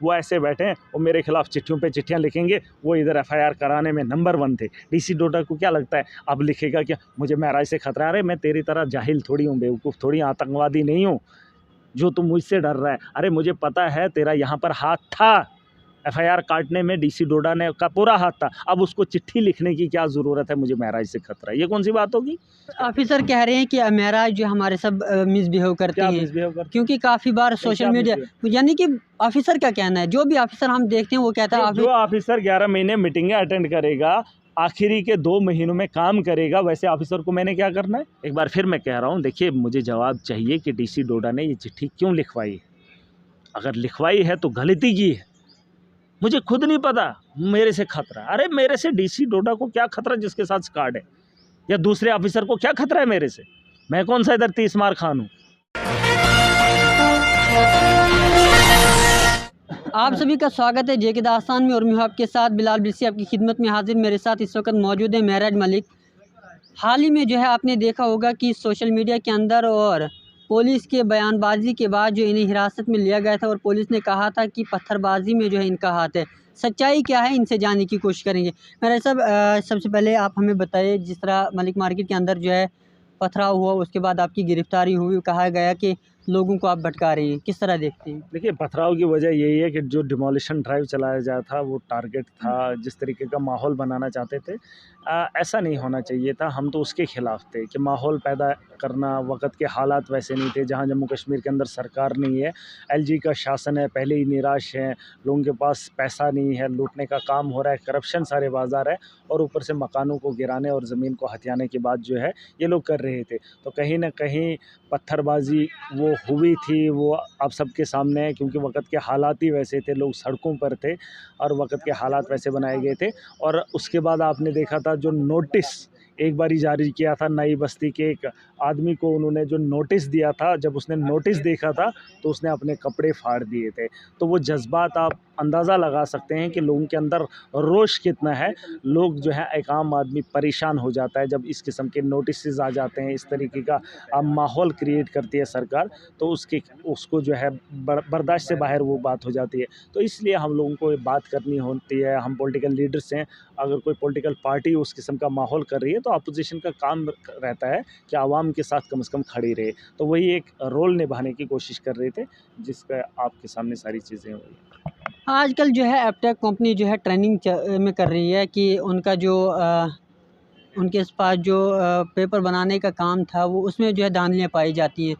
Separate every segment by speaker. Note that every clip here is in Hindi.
Speaker 1: वो ऐसे बैठे हैं, वो मेरे खिलाफ चिट्ठियों पे चिट्ठियाँ लिखेंगे। वो इधर एफआईआर कराने में नंबर 1 थे। डीसी डोडा को क्या लगता है अब लिखेगा क्या मुझे महराज से खतरा? अरे मैं तेरी तरह जाहिल थोड़ी हूँ, बेवकूफ़ थोड़ी, आतंकवादी नहीं हूँ जो तुम मुझसे डर रहा है। अरे मुझे पता है तेरा यहाँ पर हाथ था, एफआईआर काटने में डीसी डोडा ने का पूरा हाथ था। अब उसको चिट्ठी लिखने की क्या ज़रूरत है मुझे महराज से खतरा? ये कौन सी बात होगी?
Speaker 2: ऑफिसर कह रहे हैं कि महराज जो हमारे सब मिसबिहेव करते
Speaker 1: क्या
Speaker 2: हैं,
Speaker 1: मिसबिहेव करते?
Speaker 2: क्योंकि काफ़ी बार सोशल मीडिया, यानी कि ऑफिसर का कहना है, जो भी ऑफिसर हम देखते हैं वो कहता है
Speaker 1: जो ऑफिसर 11 महीने मीटिंगें अटेंड करेगा, आखिरी के 2 महीनों में काम करेगा, वैसे ऑफिसर को मैंने क्या करना है? एक बार फिर मैं कह रहा हूँ, देखिए मुझे जवाब चाहिए कि डीसी डोडा ने ये चिट्ठी क्यों लिखवाई। अगर लिखवाई है तो गलती की है, मुझे खुद नहीं पता, मेरे से खतरा। अरे मेरे से डीसी डोडा को क्या खतरा जिसके साथ कार्ड है, या दूसरे ऑफिसर को क्या खतरा है मेरे से? मैं कौन सा इधर 30 मार खान हूँ?
Speaker 2: आप सभी का स्वागत है जेके दास्तान में, और मैं हूं आपके साथ बिलाल बिलसी, आपकी खिदमत में हाजिर। मेरे साथ इस वक्त मौजूद है महराज मलिक। हाल ही में जो है आपने देखा होगा कि सोशल मीडिया के अंदर और पुलिस के बयानबाजी के बाद जो इन्हें हिरासत में लिया गया था, और पुलिस ने कहा था कि पत्थरबाजी में जो है इनका हाथ है। सच्चाई क्या है, इनसे जानने की कोशिश करेंगे। मेरा सब सबसे पहले आप हमें बताइए, जिस तरह मलिक मार्केट के अंदर जो है पथराव हुआ, उसके बाद आपकी गिरफ्तारी हुई, कहा गया कि लोगों को आप भटका रही हैं, किस तरह देखते हैं?
Speaker 1: देखिए पथराव की वजह यही है कि जो डिमोलिशन ड्राइव चलाया जा था वो टारगेट था, जिस तरीके का माहौल बनाना चाहते थे ऐसा नहीं होना चाहिए था। हम तो उसके ख़िलाफ़ थे कि माहौल पैदा करना, वक़्त के हालात वैसे नहीं थे। जहाँ जम्मू कश्मीर के अंदर सरकार नहीं है, एलजी का शासन है, पहले ही निराश हैं, लोगों के पास पैसा नहीं है, लूटने का काम हो रहा है, करप्शन सारे बाज़ार है, और ऊपर से मकानों को गिराने और ज़मीन को हथियाने की बात जो है ये लोग कर रहे थे। तो कहीं न कहीं पत्थरबाजी वो हुई थी, वो आप सबके सामने है, क्योंकि वक़्त के हालात ही वैसे थे, लोग सड़कों पर थे और वक़्त के हालात वैसे बनाए गए थे। और उसके बाद आपने देखा था जो नोटिस एक बारी जारी किया था, नई बस्ती के एक आदमी को उन्होंने जो नोटिस दिया था, जब उसने नोटिस देखा था तो उसने अपने कपड़े फाड़ दिए थे। तो वो जज़्बात आप अंदाज़ा लगा सकते हैं कि लोगों के अंदर रोष कितना है। लोग जो है, एक आम आदमी परेशान हो जाता है जब इस किस्म के नोटिसेस आ जाते हैं, इस तरीके का माहौल क्रिएट करती है सरकार, तो उसको जो है बर्दाश्त से बाहर वो बात हो जाती है। तो इसलिए हम लोगों को ये बात करनी होती है, हम पॉलिटिकल लीडर्स हैं। अगर कोई पॉलिटिकल पार्टी उस किस्म का माहौल कर रही है तो अपोजिशन का काम रहता है कि आवाम के साथ कम से कम खड़ी रहे। तो वही एक रोल निभाने की कोशिश कर रहे थे, जिसका आपके सामने सारी चीज़ें हुई।
Speaker 2: आजकल जो है एपटेक कंपनी जो है ट्रेनिंग में कर रही है कि उनका जो उनके पास जो पेपर बनाने का काम था, वो उसमें जो है धांधलियाँ पाई जाती हैं।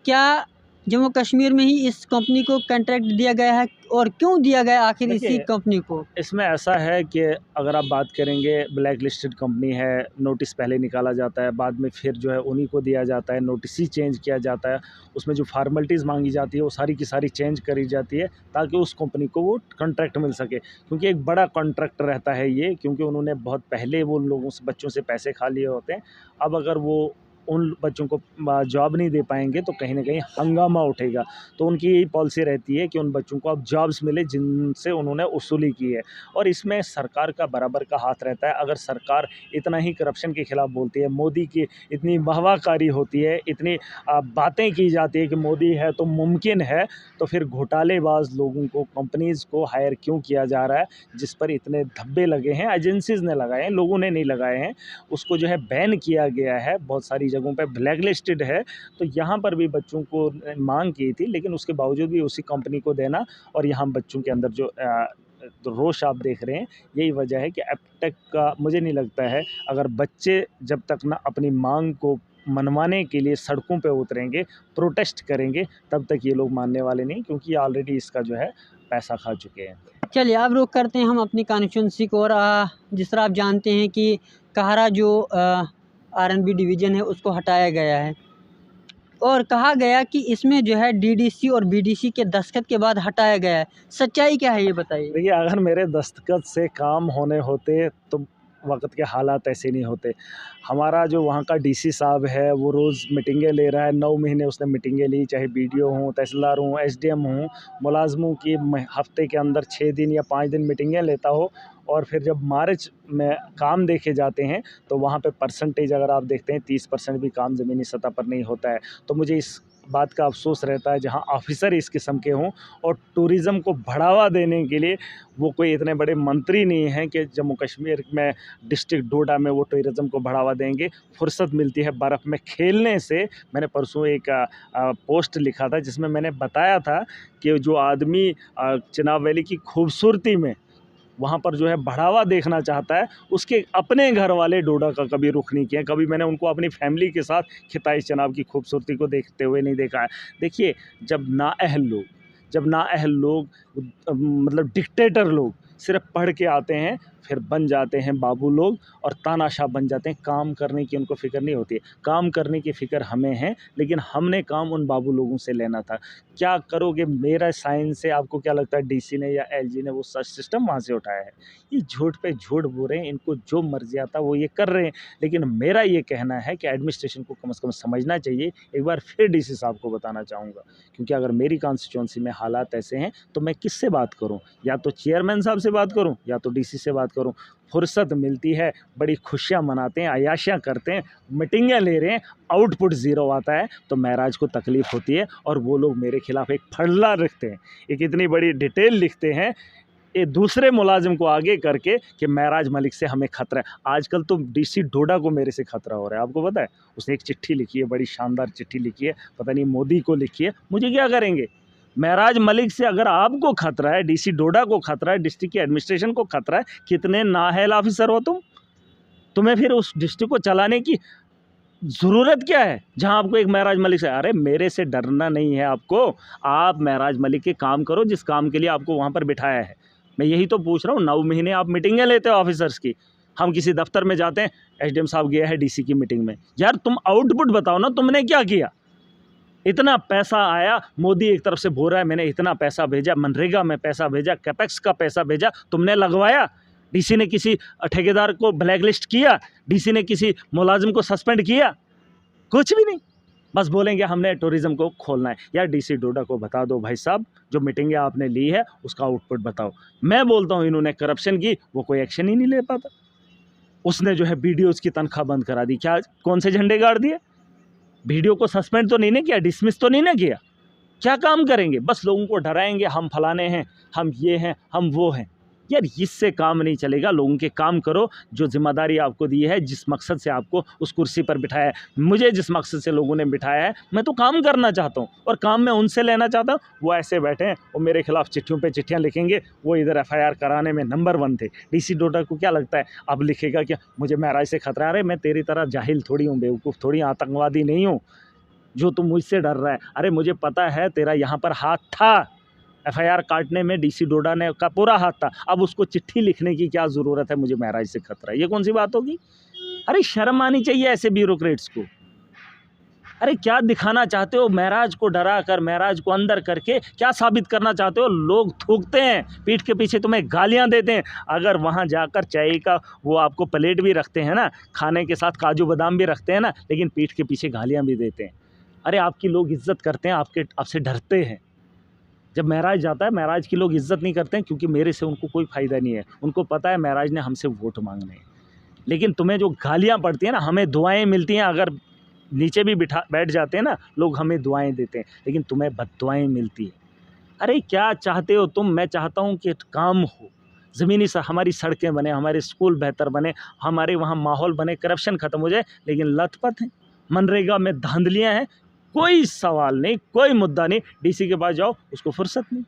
Speaker 2: क्या जम्मू कश्मीर में ही इस कंपनी को कॉन्ट्रैक्ट दिया गया है, और क्यों दिया गया आखिर इसी कंपनी को?
Speaker 1: इसमें ऐसा है कि अगर आप बात करेंगे, ब्लैक लिस्टेड कंपनी है, नोटिस पहले निकाला जाता है, बाद में फिर जो है उन्हीं को दिया जाता है, नोटिस ही चेंज किया जाता है, उसमें जो फार्मेलिटीज़ मांगी जाती है वो सारी की सारी चेंज करी जाती है ताकि उस कंपनी को वो कॉन्ट्रैक्ट मिल सके। क्योंकि एक बड़ा कॉन्ट्रैक्ट रहता है ये, क्योंकि उन्होंने बहुत पहले वो लोगों से, बच्चों से पैसे खा लिए होते हैं। अब अगर वो उन बच्चों को जॉब नहीं दे पाएंगे तो कहीं ना कहीं हंगामा उठेगा। तो उनकी यही पॉलिसी रहती है कि उन बच्चों को अब जॉब्स मिले जिनसे उन्होंने वसूली की है। और इसमें सरकार का बराबर का हाथ रहता है। अगर सरकार इतना ही करप्शन के खिलाफ बोलती है, मोदी की इतनी वाहवाकारी होती है, इतनी बातें की जाती है कि मोदी है तो मुमकिन है, तो फिर घोटालेबाज लोगों को, कंपनीज़ को हायर क्यों किया जा रहा है, जिस पर इतने धब्बे लगे हैं? एजेंसीज़ ने लगाए हैं, लोगों ने नहीं लगाए हैं। उसको जो है बैन किया गया है, बहुत सारी जगहों पे ब्लैक लिस्टेड है। तो यहाँ पर भी बच्चों को मांग की थी, लेकिन उसके बावजूद भी उसी कंपनी को देना, और यहाँ बच्चों के अंदर जो रोष आप देख रहे हैं, यही वजह है कि एपटेक का, मुझे नहीं लगता है, अगर बच्चे जब तक ना अपनी मांग को मनवाने के लिए सड़कों पे उतरेंगे, प्रोटेस्ट करेंगे, तब तक ये लोग मानने वाले नहीं, क्योंकि ये ऑलरेडी इसका जो है पैसा खा चुके हैं।
Speaker 2: चलिए अब रुख करते हैं हम अपनी कॉन्स्टिट्यूंसी को, और जिस तरह आप जानते हैं कि काहरा जो आरएनबी डिवीज़न है उसको हटाया गया है, और कहा गया कि इसमें जो है डीडीसी और बीडीसी के दस्तखत के बाद हटाया गया है। सच्चाई क्या है ये बताइए?
Speaker 1: देखिए, अगर मेरे दस्तखत से काम होने होते तो वक़्त के हालात ऐसे नहीं होते। हमारा जो वहाँ का डीसी साहब है वो रोज़ मीटिंगें ले रहा है, 9 महीने उसने मीटिंगें ली, चाहे बीडीओ हों, तहसीलदार हों, एसडीएम हों, मुलाज़मों की हफ़्ते के अंदर 6 दिन या 5 दिन मीटिंगें लेता हो। और फिर जब मार्च में काम देखे जाते हैं तो वहाँ पे परसेंटेज अगर आप देखते हैं 30% भी काम ज़मीनी सतह पर नहीं होता है। तो मुझे इस बात का अफ़सोस रहता है जहाँ ऑफ़िसर इस किस्म के हों और टूरिज़्म को बढ़ावा देने के लिए वो कोई इतने बड़े मंत्री नहीं हैं कि जम्मू कश्मीर में डिस्ट्रिक्ट डोडा में वो टूरिज़्म को बढ़ावा देंगे। फुर्सत मिलती है बर्फ़ में खेलने से। मैंने परसों एक पोस्ट लिखा था जिसमें मैंने बताया था कि जो आदमी चिनाब वैली की खूबसूरती में वहाँ पर जो है बढ़ावा देखना चाहता है, उसके अपने घर वाले डोडा का कभी रुख नहीं किया। कभी मैंने उनको अपनी फैमिली के साथ खिताई चिनाब की खूबसूरती को देखते हुए नहीं देखा है। देखिए, जब नाअहल लोग मतलब डिक्टेटर लोग सिर्फ पढ़ के आते हैं, फिर बन जाते हैं बाबू लोग और तानाशाह बन जाते हैं। काम करने की उनको फ़िक्र नहीं होती है। काम करने की फ़िक्र हमें है, लेकिन हमने काम उन बाबू लोगों से लेना था। क्या करोगे मेरा साइन से? आपको क्या लगता है डीसी ने या एलजी ने वो सिस्टम वहाँ से उठाया है? ये झूठ पे झूठ बोल रहे हैं, इनको जो मर्जी आता वो ये कर रहे हैं। लेकिन मेरा ये कहना है कि एडमिनिस्ट्रेशन को कम से कम समझना चाहिए। एक बार फिर डीसी साहब को बताना चाहूँगा, क्योंकि अगर मेरी कॉन्स्टिट्यूंसी में हालात ऐसे हैं तो मैं किससे बात करूँ? या तो चेयरमैन साहब से बात करूँ या तो डीसी से बात करूँ। फुर्सत मिलती है, बड़ी खुशियाँ मनाते हैं, अय्याशियाँ करते हैं, मीटिंगें ले रहे हैं, आउटपुट ज़ीरो आता है तो महराज को तकलीफ़ होती है और वो लोग मेरे खिलाफ़ एक फड़ला रखते हैं, एक इतनी बड़ी डिटेल लिखते हैं ये दूसरे मुलाजिम को आगे करके कि महराज मलिक से हमें खतरा है। आजकल तो डीसी डोडा को मेरे से खतरा हो रहा है, आपको पता है? उसने एक चिट्ठी लिखी है, बड़ी शानदार चिट्ठी लिखी है, पता नहीं मोदी को लिखी है। मुझे क्या करेंगे? महराज मलिक से अगर आपको खतरा है, डीसी डोडा को खतरा है, डिस्ट्रिक्ट की एडमिनिस्ट्रेशन को खतरा है, कितने नाअहल ऑफिसर हो तुम? तुम्हें फिर उस डिस्ट्रिक्ट को चलाने की ज़रूरत क्या है जहां आपको एक महराज मलिक से? अरे मेरे से डरना नहीं है आपको, आप महराज मलिक के काम करो जिस काम के लिए आपको वहां पर बिठाया है। मैं यही तो पूछ रहा हूँ। 9 महीने आप मीटिंगें लेते हो ऑफिसर्स की। हम किसी दफ्तर में जाते हैं, एसडीएम साहब गया है डीसी की मीटिंग में। यार तुम आउटपुट बताओ ना, तुमने क्या किया? इतना पैसा आया, मोदी एक तरफ से बोल रहा है मैंने इतना पैसा भेजा, मनरेगा में पैसा भेजा, कैपेक्स का पैसा भेजा, तुमने लगवाया? डीसी ने किसी ठेकेदार को ब्लैकलिस्ट किया? डीसी ने किसी मुलाजिम को सस्पेंड किया? कुछ भी नहीं। बस बोलेंगे हमने टूरिज़्म को खोलना है। यार डीसी डोडा को बता दो भाई साहब, जो मीटिंगें आपने ली है उसका आउटपुट बताओ। मैं बोलता हूँ इन्होंने करप्शन की, वो कोई एक्शन ही नहीं ले पाता। उसने जो है बीडीओज़ की तनख्वाह बंद करा दी। क्या कौन से झंडे गाड़ दिए? बीडीओ को सस्पेंड तो नहीं ना किया, डिसमिस तो नहीं ना किया। क्या काम करेंगे? बस लोगों को डराएंगे, हम फलाने हैं, हम ये हैं, हम वो हैं। यार इससे काम नहीं चलेगा। लोगों के काम करो, जो जिम्मेदारी आपको दी है, जिस मकसद से आपको उस कुर्सी पर बिठाया है। मुझे जिस मकसद से लोगों ने बिठाया है, मैं तो काम करना चाहता हूँ और काम मैं उनसे लेना चाहता हूँ। वो ऐसे बैठे हैं, वो मेरे खिलाफ चिट्ठियों पे चिट्ठियाँ लिखेंगे। वो इधर एफआईआर कराने में नंबर 1 थे। डीसी डोडा को क्या लगता है अब लिखेगा कि मुझे महराज से खतरा? अरे मैं तेरी तरह जाहिल थोड़ी हूँ, बेवकूफ़ थोड़ी, आतंकवादी नहीं हूँ जो तुम मुझसे डर रहा है। अरे मुझे पता है तेरा यहाँ पर हाथ था, एफआईआर काटने में डीसी डोडा ने का पूरा हाथ था। अब उसको चिट्ठी लिखने की क्या ज़रूरत है, मुझे महराज से खतरा है? ये कौन सी बात होगी? अरे शर्म आनी चाहिए ऐसे ब्यूरोक्रेट्स को। अरे क्या दिखाना चाहते हो? महराज को डरा कर, महराज को अंदर करके क्या साबित करना चाहते हो? लोग थूकते हैं, पीठ के पीछे तुम्हें गालियां देते हैं। अगर वहां जाकर चाय का वो आपको प्लेट भी रखते हैं ना, खाने के साथ काजू बादाम भी रखते हैं ना, लेकिन पीठ के पीछे गालियां भी देते हैं। अरे आपकी लोग इज्जत करते हैं, आपसे डरते हैं। जब महराज जाता है, महराज की लोग इज्जत नहीं करते हैं, क्योंकि मेरे से उनको कोई फ़ायदा नहीं है। उनको पता है महराज ने हमसे वोट मांगने हैं। लेकिन तुम्हें जो गालियाँ पड़ती हैं ना, हमें दुआएं मिलती हैं। अगर नीचे भी बैठ जाते हैं ना लोग, हमें दुआएं देते हैं, लेकिन तुम्हें बद्दुआएं मिलती है। अरे क्या चाहते हो तुम? मैं चाहता हूँ कि काम हो, ज़मीनी हमारी सड़कें बने, हमारे स्कूल बेहतर बने, हमारे वहाँ माहौल बने, करप्शन ख़त्म हो जाए। लेकिन लथपथ हैं, मनरेगा में धांधलियाँ हैं, कोई सवाल नहीं, कोई मुद्दा नहीं। डीसी के पास जाओ, उसको फुर्सत नहीं।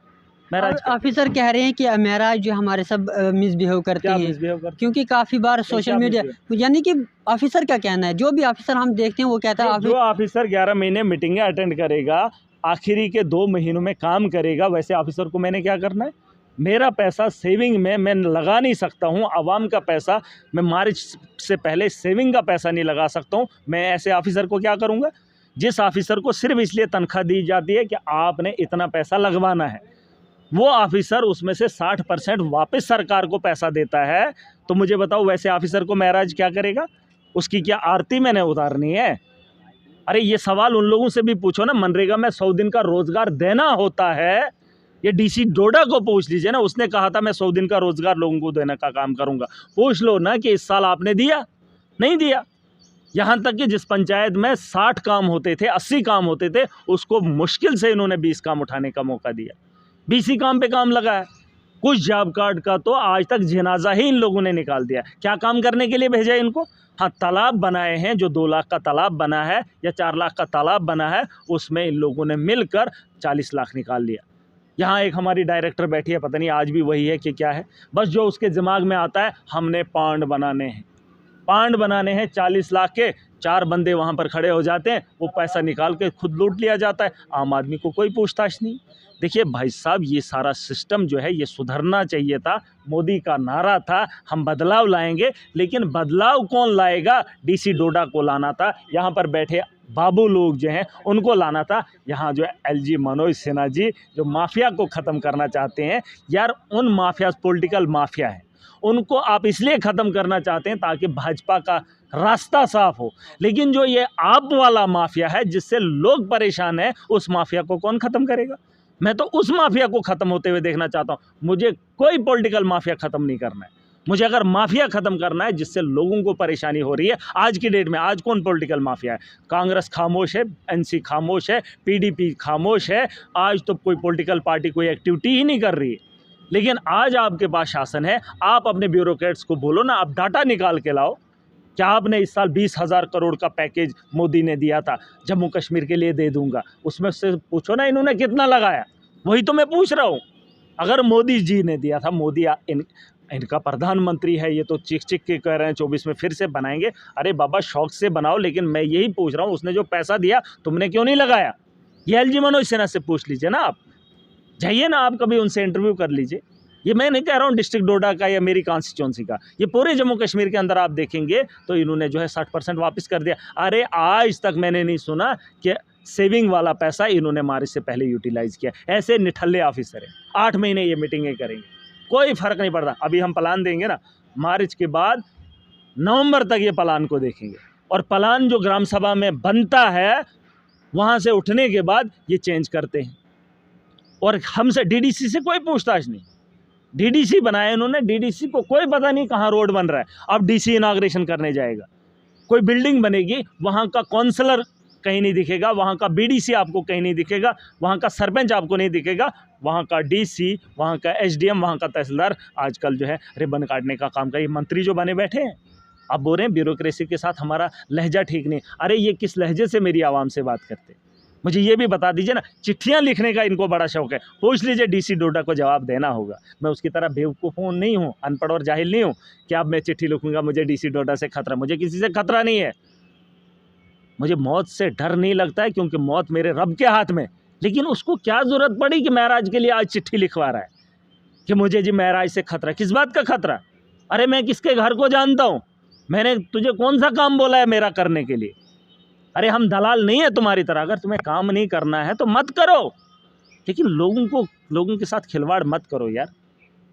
Speaker 1: महराज
Speaker 2: ऑफिसर कह रहे हैं कि महराज जो हमारे सब मिसबिहेव करते हैं,
Speaker 1: मिसबिहेव करते?
Speaker 2: क्योंकि काफ़ी बार सोशल मीडिया, यानी कि ऑफिसर का कहना है, जो भी ऑफिसर हम देखते हैं वो कहता है
Speaker 1: जो ऑफिसर 11 महीने मीटिंगें अटेंड करेगा, आखिरी के 2 महीनों में काम करेगा, वैसे ऑफिसर को मैंने क्या करना है? मेरा पैसा सेविंग में मैं लगा नहीं सकता हूँ। आवाम का पैसा मैं मार्च से पहले सेविंग का पैसा नहीं लगा सकता हूँ। मैं ऐसे ऑफिसर को क्या करूँगा? जिस ऑफिसर को सिर्फ इसलिए तनख्वाह दी जाती है कि आपने इतना पैसा लगवाना है, वो ऑफिसर उसमें से 60% वापस सरकार को पैसा देता है। तो मुझे बताओ वैसे ऑफिसर को महराज क्या करेगा? उसकी क्या आरती मैंने उतारनी है? अरे ये सवाल उन लोगों से भी पूछो ना, मनरेगा में 100 दिन का रोजगार देना होता है। ये डीसी डोडा को पूछ लीजिए ना, उसने कहा था मैं 100 दिन का रोजगार लोगों को देने का काम करूंगा। पूछ लो ना कि इस साल आपने दिया? नहीं दिया। यहाँ तक कि जिस पंचायत में 60 काम होते थे, 80 काम होते थे, उसको मुश्किल से इन्होंने 20 काम उठाने का मौका दिया। 20 ही काम पे काम लगा है। कुछ जॉब कार्ड का तो आज तक जनाजा ही इन लोगों ने निकाल दिया। क्या काम करने के लिए भेजा है इनको? हाँ, तालाब बनाए हैं, जो 2 लाख का तालाब बना है या 4 लाख का तालाब बना है, उसमें इन लोगों ने मिलकर 40 लाख निकाल लिया। यहाँ एक हमारी डायरेक्टर बैठी है, पता नहीं आज भी वही है कि क्या है, बस जो उसके दिमाग में आता है, हमने पांड बनाने हैं, पांड बनाने हैं 40 लाख के। 4 बंदे वहाँ पर खड़े हो जाते हैं, वो पैसा निकाल के खुद लूट लिया जाता है। आम आदमी को कोई पूछताछ नहीं। देखिए भाई साहब, ये सारा सिस्टम जो है ये सुधरना चाहिए था। मोदी का नारा था हम बदलाव लाएंगे, लेकिन बदलाव कौन लाएगा? डीसी डोडा को लाना था, यहाँ पर बैठे बाबू लोग जो हैं उनको लाना था। यहाँ जो एलजी मनोज सिन्हा जी जो माफिया को ख़त्म करना चाहते हैं, यार उन माफिया, पॉलिटिकल माफिया है, उनको आप इसलिए ख़त्म करना चाहते हैं ताकि भाजपा का रास्ता साफ हो। लेकिन जो ये आप वाला माफिया है जिससे लोग परेशान हैं, उस माफिया को कौन ख़त्म करेगा? मैं तो उस माफिया को ख़त्म होते हुए देखना चाहता हूँ। मुझे कोई पॉलिटिकल माफिया ख़त्म नहीं करना है। मुझे अगर माफिया ख़त्म करना है जिससे लोगों को परेशानी हो रही है, आज की डेट में आज कौन पॉलिटिकल माफिया है? कांग्रेस खामोश है, एनसी खामोश है, पीडीपी खामोश है। आज तो कोई पॉलिटिकल पार्टी कोई एक्टिविटी ही नहीं कर रही है। लेकिन आज आपके पास शासन है, आप अपने ब्यूरोक्रेट्स को बोलो ना, आप डाटा निकाल के लाओ। क्या आपने इस साल 20,000 करोड़ का पैकेज मोदी ने दिया था, जम्मू कश्मीर के लिए दे दूंगा, उसमें से पूछो ना इन्होंने कितना लगाया? वही तो मैं पूछ रहा हूँ। अगर मोदी जी ने दिया था, मोदी इनका प्रधानमंत्री है, ये तो चीख चीख के कह रहे हैं 24 में फिर से बनाएंगे। अरे बाबा, शौक से बनाओ, लेकिन मैं यही पूछ रहा हूँ, उसने जो पैसा दिया तुमने क्यों नहीं लगाया? ये एलजी मनोज सिन्हा से पूछ लीजिए ना, आप जाइए ना, आप कभी उनसे इंटरव्यू कर लीजिए। ये मैं नहीं कह रहा हूँ डिस्ट्रिक्ट डोडा का या मेरी कॉन्स्टिट्यूंसी का, ये पूरे जम्मू कश्मीर के अंदर आप देखेंगे तो इन्होंने जो है 60% वापस कर दिया। अरे आज तक मैंने नहीं सुना कि सेविंग वाला पैसा इन्होंने मार्च से पहले यूटिलाइज किया। ऐसे निठल्ले ऑफिसर हैं, 8 महीने ये मीटिंगें करेंगे, कोई फर्क नहीं पड़ता। अभी हम प्लान देंगे ना, मार्च के बाद नवंबर तक ये प्लान को देखेंगे, और प्लान जो ग्राम सभा में बनता है वहाँ से उठने के बाद ये चेंज करते हैं। और हमसे डीडीसी से कोई पूछताछ नहीं। डीडीसी बनाया इन्होंने, डीडीसी को कोई पता नहीं कहाँ रोड बन रहा है। अब डीसी इनाग्रेशन करने जाएगा, कोई बिल्डिंग बनेगी, वहाँ का काउंसलर कहीं नहीं दिखेगा, वहाँ का बीडीसी आपको कहीं नहीं दिखेगा, वहाँ का सरपंच आपको नहीं दिखेगा, वहाँ का डीसी, वहाँ का एसडीएम, वहाँ का तहसीलदार आजकल जो है रिबन काटने का काम कर। मंत्री जो बने बैठे हैं, अब बोल रहे हैं ब्यूरोक्रेसी के साथ हमारा लहजा ठीक नहीं। अरे ये किस लहजे से मेरी आवाम से बात करते, मुझे ये भी बता दीजिए ना। चिट्ठियां लिखने का इनको बड़ा शौक है, पूछ लीजिए डीसी डोडा को जवाब देना होगा। मैं उसकी तरह बेवकूफ़ नहीं हूँ, अनपढ़ और जाहिल नहीं हूँ कि अब मैं चिट्ठी लिखूंगा मुझे डीसी डोडा से खतरा। मुझे किसी से खतरा नहीं है, मुझे मौत से डर नहीं लगता है, क्योंकि मौत मेरे रब के हाथ में। लेकिन उसको क्या ज़रूरत पड़ी कि महराज के लिए आज चिट्ठी लिखवा रहा है कि मुझे जी महराज से खतरा? किस बात का खतरा? अरे मैं किसके घर को जानता हूँ? मैंने तुझे कौन सा काम बोला है मेरा करने के लिए? अरे हम दलाल नहीं है तुम्हारी तरह, अगर तुम्हें काम नहीं करना है तो मत करो, लेकिन लोगों के साथ खिलवाड़ मत करो यार।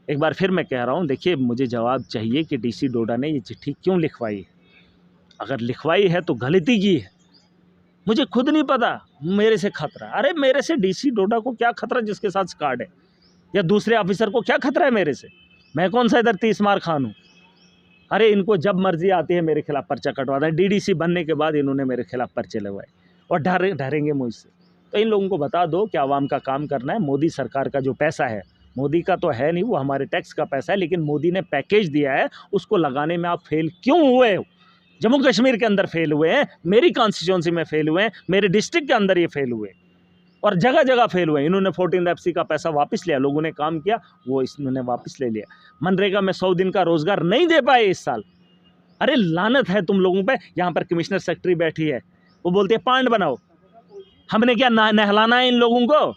Speaker 1: एक बार फिर मैं कह रहा हूँ, देखिए मुझे जवाब चाहिए कि डीसी डोडा ने ये चिट्ठी क्यों लिखवाई है। अगर लिखवाई है तो गलती की है, मुझे खुद नहीं पता, मेरे से खतरा। अरे मेरे से डीसी डोडा को क्या खतरा जिसके साथ कार्ड है, या दूसरे ऑफिसर को क्या खतरा है मेरे से? मैं कौन सा इधर 30 मार खान हूँ? अरे इनको जब मर्जी आती है मेरे खिलाफ पर्चा कटवाते हैं। डीडीसी बनने के बाद इन्होंने मेरे खिलाफ पर्चे लगवाए और डरेंगे मुझसे। तो इन लोगों को बता दो कि आवाम का काम करना है। मोदी सरकार का जो पैसा है, मोदी का तो है नहीं, वो हमारे टैक्स का पैसा है, लेकिन मोदी ने पैकेज दिया है, उसको लगाने में आप फेल क्यों हुए हो? जम्मू कश्मीर के अंदर फेल हुए हैं, मेरी कॉन्स्टिट्यूंसी में फेल हुए हैं, मेरे डिस्ट्रिक्ट के अंदर ये फेल हुए और जगह जगह फेल हुए। इन्होंने 14 FC का पैसा वापस लिया, लोगों ने काम किया वो इन्होंने वापस ले लिया। मनरेगा में 100 दिन का रोजगार नहीं दे पाए इस साल। अरे लानत है तुम लोगों पे। यहाँ पर कमिश्नर सेक्रेटरी बैठी है, वो बोलती है पांड बनाओ। हमने क्या नहलाना है इन लोगों को?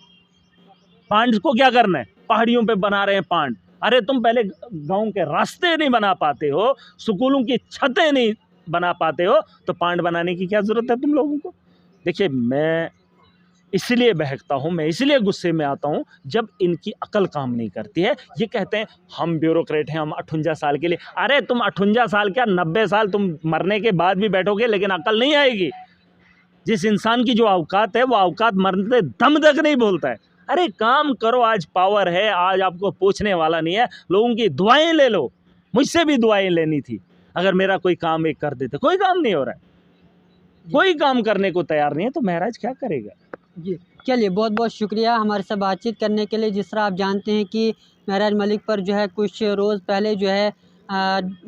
Speaker 1: पांड को क्या करना है? पहाड़ियों पे बना रहे हैं पांड। अरे तुम पहले गाँव के रास्ते नहीं बना पाते हो, स्कूलों की छतें नहीं बना पाते हो, तो पांड बनाने की क्या जरूरत है तुम लोगों को? देखिए मैं इसलिए बहकता हूँ, मैं इसलिए गुस्से में आता हूँ जब इनकी अकल काम नहीं करती है। ये कहते हैं हम ब्यूरोक्रेट हैं, हम 58 साल के लिए। अरे तुम 58 साल क्या, 90 साल तुम मरने के बाद भी बैठोगे, लेकिन अकल नहीं आएगी। जिस इंसान की जो औकात है, वो औकात मरने दम तक नहीं बोलता है। अरे काम करो, आज पावर है, आज आपको पूछने वाला नहीं है। लोगों की दुआएं ले लो, मुझसे भी दुआएं लेनी थी, अगर मेरा कोई काम एक कर देते। कोई काम नहीं हो रहा है। कोई काम करने को तैयार नहीं है, तो महराज क्या करेगा।
Speaker 2: जी, चलिए बहुत बहुत शुक्रिया हमारे साथ बातचीत करने के लिए। जिस तरह आप जानते हैं कि महराज मलिक पर जो है कुछ रोज़ पहले जो है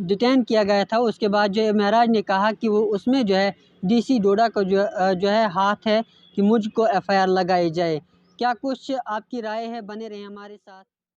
Speaker 2: डिटेन किया गया था। उसके बाद जो है महराज ने कहा कि वो उसमें जो है डीसी डोडा को जो है हाथ है कि मुझको एफआईआर लगाई जाए। क्या कुछ आपकी राय है? बने रहें हमारे साथ।